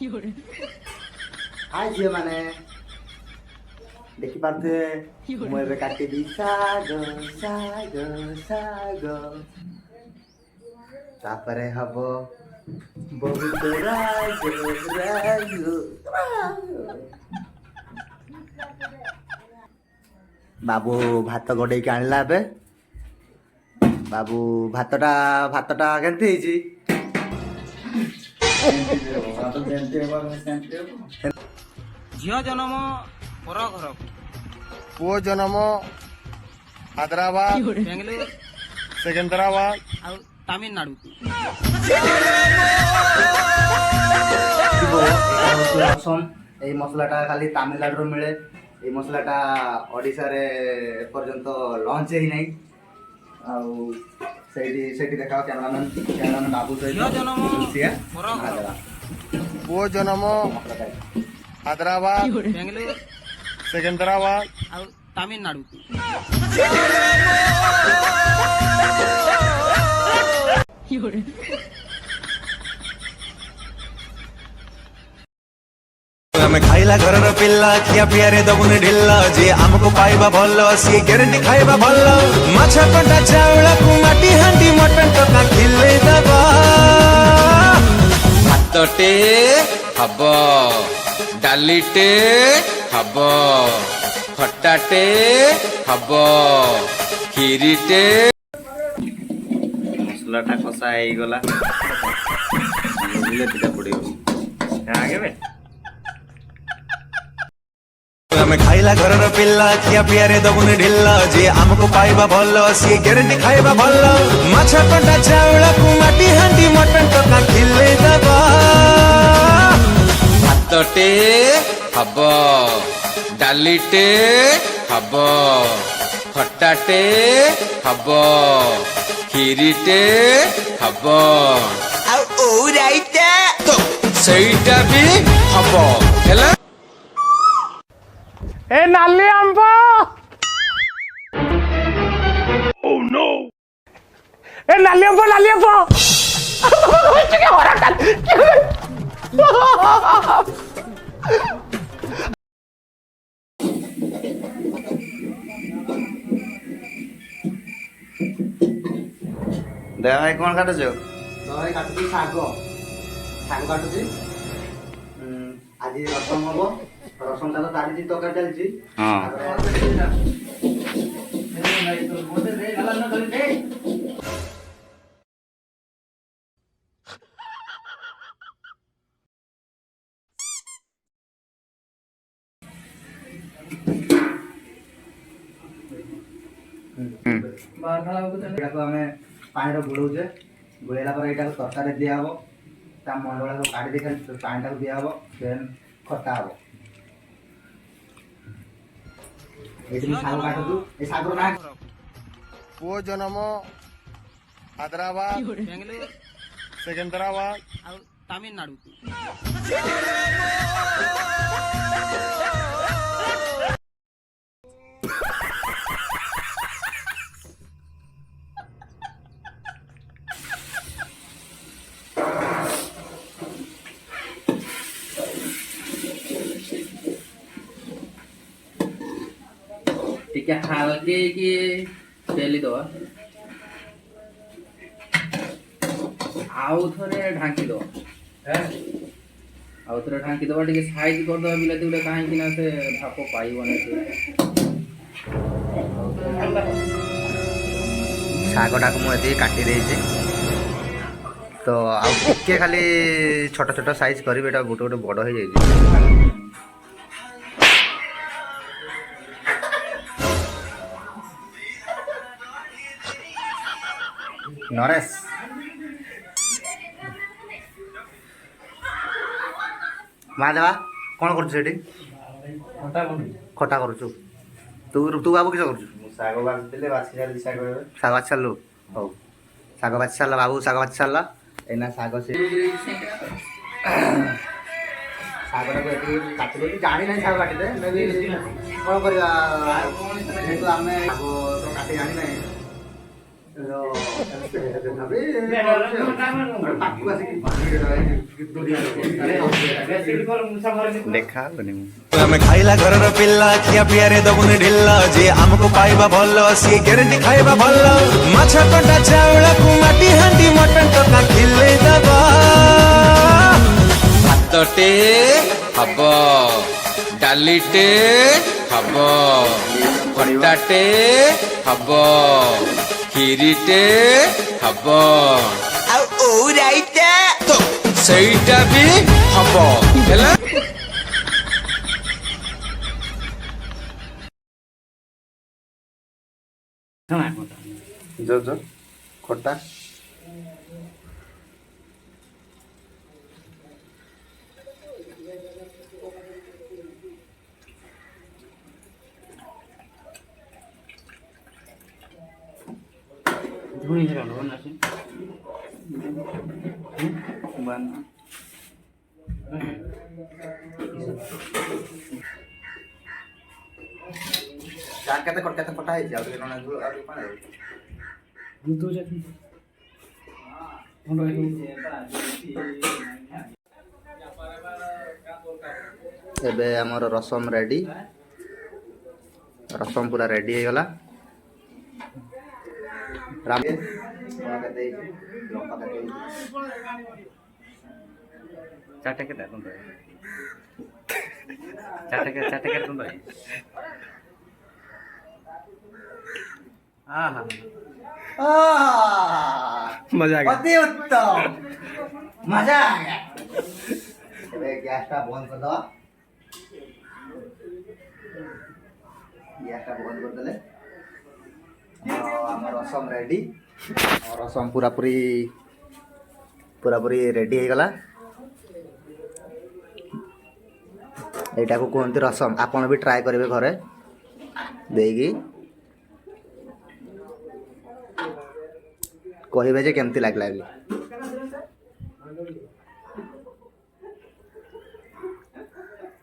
हाय झील माने देखि पारथे मु एबे काटिबी साग साग साग तापरे हबो बहुत राग राग बाबू भात गड़े के आणला बे बाबू भातटा केनती हिची झियो जन्म पर घर पुओ जन्म हैदराबाद बेंगलोर सिकंदराबाद ଆଉ ତାମିଲନାଡୁ रसम এই মশলাটা খালি তামিলনাড়ুর মিলে এই মশলাটা ওড়িশারে এপর্যন্ত লঞ্চ হেই নাই ଆଉ ସେଇଠି ସେଇଠି ଦେଖାଅ କ୍ୟାମେରାମ୍ୟାନ୍ ବାବୁ ସହିତ ଝିଅ ଜନ୍ମ ସିଏ ପର ଘର पुओ जन्म हैदराबाद ବେଙ୍ଗଲୋର सिकंदराबाद ଆଉ ତାମିଲନାଡୁ ଆମେ ଖାଇଲା ଘରର ପିଲା ଖିଆ ପିଆରେ ଦବୁନି ଢିଲା ଯିଏ ଆମକୁ ପାଇବା ଭଲ ସିଏ ଗ୍ୟାରେଣ୍ଟି ଖାଇବା ଭଲ ମାଛ କଣ୍ଟା ଚାଉଳକୁ ମାଟି ହାଣ୍ଡି ମଟନ ଟଙ୍କା ଖିଲେଇ ଦବା ଭାତଟେ ହବ ଡାଲିଟେ ହବ ଖଟାଟେ ହବ କ୍ଷୀରିଟେ ମସଲାଟା କଷା ହେଇଗଲା ଦିଟା ପଡ଼ିବ ଆଗେ ଆମେ ଖାଇଲା ଘରର ପିଲା ଖିଆ ପିଆରେ ଦବୁନି ଢିଲା ଯିଏ ଆମକୁ ପାଇବା ଭଲ ସିଏ ଗ୍ୟାରେଣ୍ଟି ଖାଇବା ଭଲ ମାଛ କଣ୍ଟା ଚାଉଳକୁ ମାଟି ହାଣ୍ଡି ମଟନ ଟଙ୍କା ଖିଲେଇ ଦବା ଭାତଟେ ହବ ଡାଲିଟେ ହବ ଖଟାଟେ ହବ କ୍ଷୀରିଟେ ହବ ଆଉ ଓଉରାଇଟା ତ ସେଇଟା ବି ହବ ହେଲା ए नाली आंबा ओह नो ए नाली आंबा ଦେହ ଭାଇ କ'ଣ କାଟୁଛ ଭାଇ କାଟୁଛି ଶାଗ କାଟୁଛି ଆଜି ରସମ ହବ ରସମଟା ତ ଚାଲିଛି ତରକାରୀ ଚାଲିଛି ଏଟାକୁ ଆମେ ପାଣିରେ ଗୋଳଉଛେ ଗୋଳେଇଲା ପରେ ଏଇଟାକୁ ତରକାରୀ ଦିଆହବ ତା ମଣ୍ଡଳାକୁ କାଢି ଦେଇ ଖାଲି ପାଣିଟାକୁ ଦିଆହବ ଦେନ୍ ଖଟା ହବ ଏଇଠି ଶାଗ କାଟୁଛୁ ଏ ଶାଗର ନା पुओ जन्म हैदराबाद ବେଙ୍ଗଲୋର सिकंदराबाद ଆଉ ତାମିଲନାଡୁ ଟିକେ ହାଲକେ କି ତେଲି ଦବା ଆଉ ଥରେ ଢାଙ୍କି ଦବା ଆଉ ଥରେ ଢାଙ୍କି ଦବା ଟିକେ ସାଇଜ କରିଦବା ବିଲାତି ଗୁଡା କାହିଁକି ନା ସେ ଭାପ ପାଇବନି ଶାଗଟାକୁ ମୁଁ ଏତିକି କାଟି ଦେଇଛି ତ ଆଉ ଟିକେ ଖାଲି ଛୋଟ ଛୋଟ ସାଇଜ୍ କରିବି ଏଇଟା ଗୋଟେ ଗୋଟେ ବଡ଼ ହେଇଯାଇଛି ନରେଶ ମାଧବା କ'ଣ କରୁଛୁ ସେଠି ଖଟା କରୁଛୁ ତୁ ବାବୁ କିସ କରୁଛୁ ଶାଗ ବାଛିଥିଲେ ବାଛି ସାରିଲି ଶାଗ ବାଛି ସାରିଲୁ ହଉ ଶାଗ ବାଛି ସାରିଲା ବାବୁ ଶାଗ ବାଛି ସାରିଲା ଏଇନା ଶାଗ ସେ ଶାଗଟାକୁ ଏଠି କାଟିଦେବି ଜାଣିନାହିଁ ଶାଗ କାଟିଦେ କ'ଣ କରିବା ଯେହେତୁ ଆମେ ଶାଗ କାଟି ଜାଣିନାହିଁ ପାଖକୁ ଆସିକି ଦେଖା ହେବନି ମୁଁ ଆମେ ଖାଇଲା ଘରର ପିଲା ଖିଆ ପିଆରେ ଦବୁନି ଢିଲା ଯିଏ ଆମକୁ ପାଇବା ଭଲ ସିଏ ଗ୍ୟାରେଣ୍ଟି ଖାଇବା ଭଲ ମାଛ କଣ୍ଟା ଚାଉଳକୁ ମାଟି ହାଣ୍ଡି ମଟନ ଟଙ୍କା ଖିଲେଇ ଦବା ଭାତଟେ ହବ ଡାଲିଟେ ହବ ଖଟାଟେ ହବ କ୍ଷୀରିଟେ ହବ ଆଉ ଓଉରାଇଟା ତ ସେଇଟା ବି ହବ ହେଲା ଯୋ ଖଟା ଧୁଣି ହେରା ଲୋ ନା ସେ କେତେ ଖଟା ହେଇଛି ଆଉ ଟିକେ କଣ ଆଉ ଟିକେ ପାଣି ତୁ ଯାକି ମୁଣ୍ଡ ଏବେ ଆମର ରସମ ରେଡି ରସମ ପୁରା ରେଡି ହେଇଗଲା ଚାଟେ କେତେ ତୁମ मजा आ गया अति उत्तम मजा आ गया ଏବେ ଗ୍ୟାସଟା ବନ୍ଦ କରିଦେବା ଗ୍ୟାସଟା ବନ୍ଦ କରିଦେଲେ ଆମର ରସମ ରେଡି ରସମ ପୁରାପୁରି ରେଡି ହେଇଗଲା ଏଇଟାକୁ କୁହନ୍ତି ରସମ ଆପଣ ବି ଟ୍ରାଏ କରିବେ ଘରେ ଦେଇକି କହିବେ ଯେ କେମିତି ଲାଗିଲା ବୋଲି